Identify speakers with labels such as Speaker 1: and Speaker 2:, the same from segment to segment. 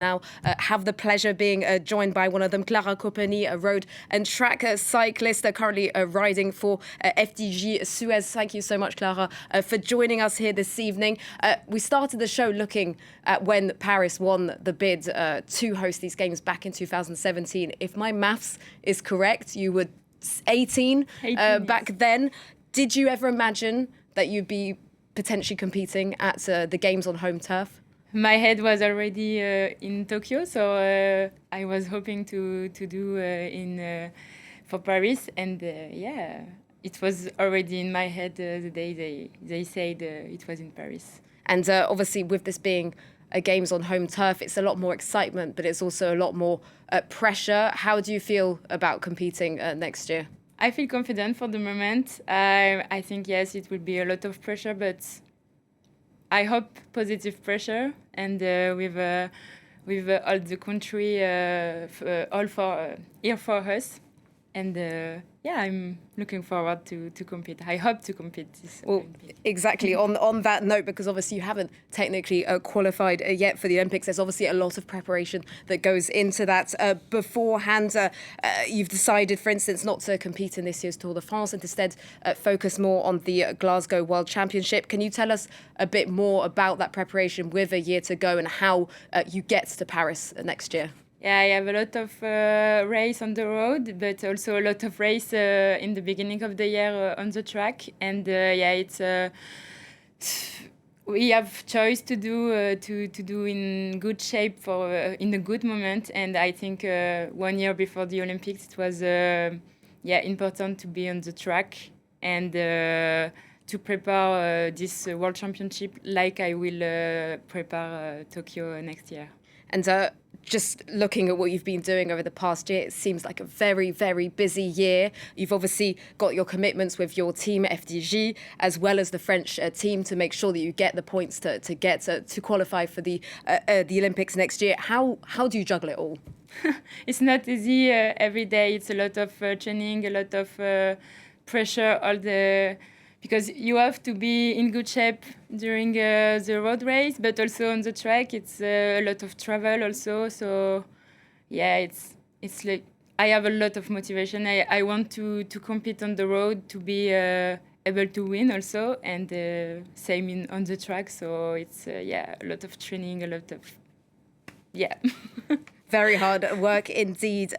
Speaker 1: Now, have the pleasure being joined by one of them, Clara Copponi, a road and track cyclist, currently riding for FDJ-Suez. Thank you so much, Clara, for joining us here this evening. We started the show looking at when Paris won the bid to host these games back in 2017. If my maths is correct, you were 18 back then. Did you ever imagine that you'd be potentially competing at the games on home turf?
Speaker 2: My head was already in Tokyo, so I was hoping to do for Paris, and it was already in my head the day they said it was in Paris.
Speaker 1: And obviously, with this being a games on home turf, it's a lot more excitement, but it's also a lot more pressure. How do you feel about competing next year?
Speaker 2: I feel confident for the moment. I think yes, it will be a lot of pressure, but I hope positive pressure, and with all the country all for here for us, and I'm looking forward to compete. I hope to compete this.
Speaker 1: Well, exactly. On that note, because obviously you haven't technically qualified yet for the Olympics, there's obviously a lot of preparation that goes into that beforehand. You've decided, for instance, not to compete in this year's Tour de France and instead focus more on the Glasgow World Championship. Can you tell us a bit more about that preparation with a year to go and how you get to Paris next year?
Speaker 2: Yeah, I have a lot of race on the road, but also a lot of race in the beginning of the year on the track. And it's we have choice to do in good shape for in a good moment. And I think 1 year before the Olympics, it was important to be on the track and to prepare this World Championship like I will prepare Tokyo next year.
Speaker 1: And just looking at what you've been doing over the past year, it seems like a very, very busy year. You've obviously got your commitments with your team, FDJ, as well as the French team to make sure that you get the points to get to qualify for the Olympics next year. How do you juggle it all?
Speaker 2: It's not easy every day. It's a lot of training, a lot of pressure, because you have to be in good shape during the road race, but also on the track, it's a lot of travel also. So, it's like I have a lot of motivation. I want to compete on the road, to be able to win also, and same on the track. So it's a lot of training, a lot of
Speaker 1: Very hard work indeed.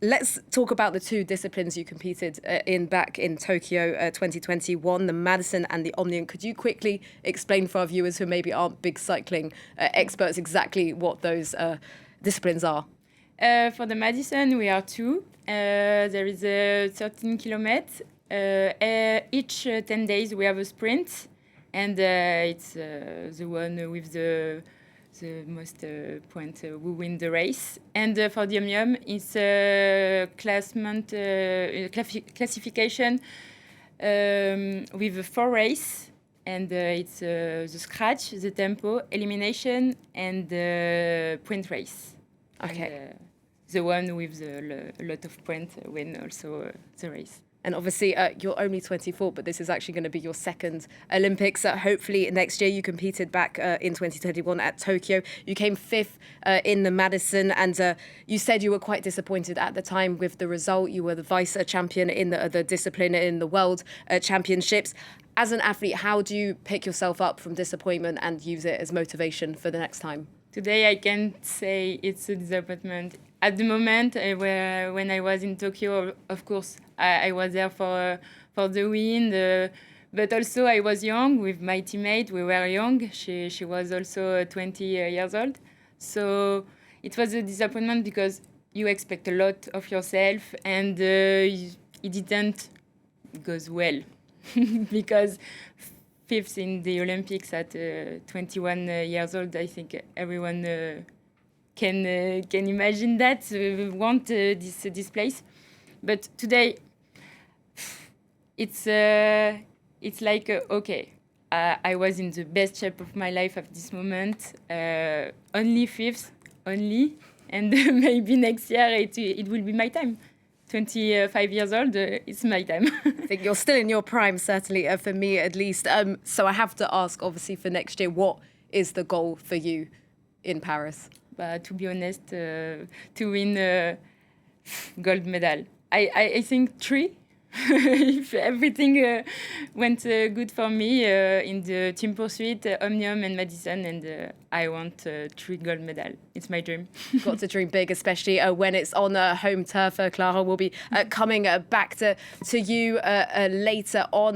Speaker 1: Let's talk about the two disciplines you competed in back in Tokyo 2021, the Madison and the Omnium. Could you quickly explain for our viewers who maybe aren't big cycling experts exactly what those disciplines are?
Speaker 2: For the Madison, we are two. There is 13 kilometers. Each 10 days we have a sprint, and it's the one with the most points who win the race. And for the Omnium, it's classification with 4 races, and it's the scratch, the tempo, elimination, and the point race.
Speaker 1: Okay.
Speaker 2: And, the one with a lot of points win also the race.
Speaker 1: And obviously, you're only 24, but this is actually going to be your second Olympics. Hopefully next year. You competed back in 2021 at Tokyo. You came 5th in the Madison, and you said you were quite disappointed at the time with the result. You were the vice champion in the discipline in the World Championships. As an athlete, how do you pick yourself up from disappointment and use it as motivation for the next time?
Speaker 2: Today, I can't say it's a disappointment. At the moment, when I was in Tokyo, of course, I was there for the win. But also, I was young with my teammate. We were young. She was also 20 years old. So it was a disappointment because you expect a lot of yourself, and it didn't go well because 5th in the Olympics at 21 years old. I think everyone can imagine that, want this place. But today, it's like, okay, I was in the best shape of my life at this moment, only 5th, and maybe next year it will be my time. 25 years old, it's my time.
Speaker 1: I think you're still in your prime, certainly, for me at least. So I have to ask, obviously, for next year, what is the goal for you in Paris?
Speaker 2: But to be honest, to win a gold medal, I think 3. If everything went good for me in the team pursuit, Omnium and Madison, and I want 3 gold medal. It's my dream.
Speaker 1: Got to dream big, especially when it's on home turf. Clara will be coming back to you later on.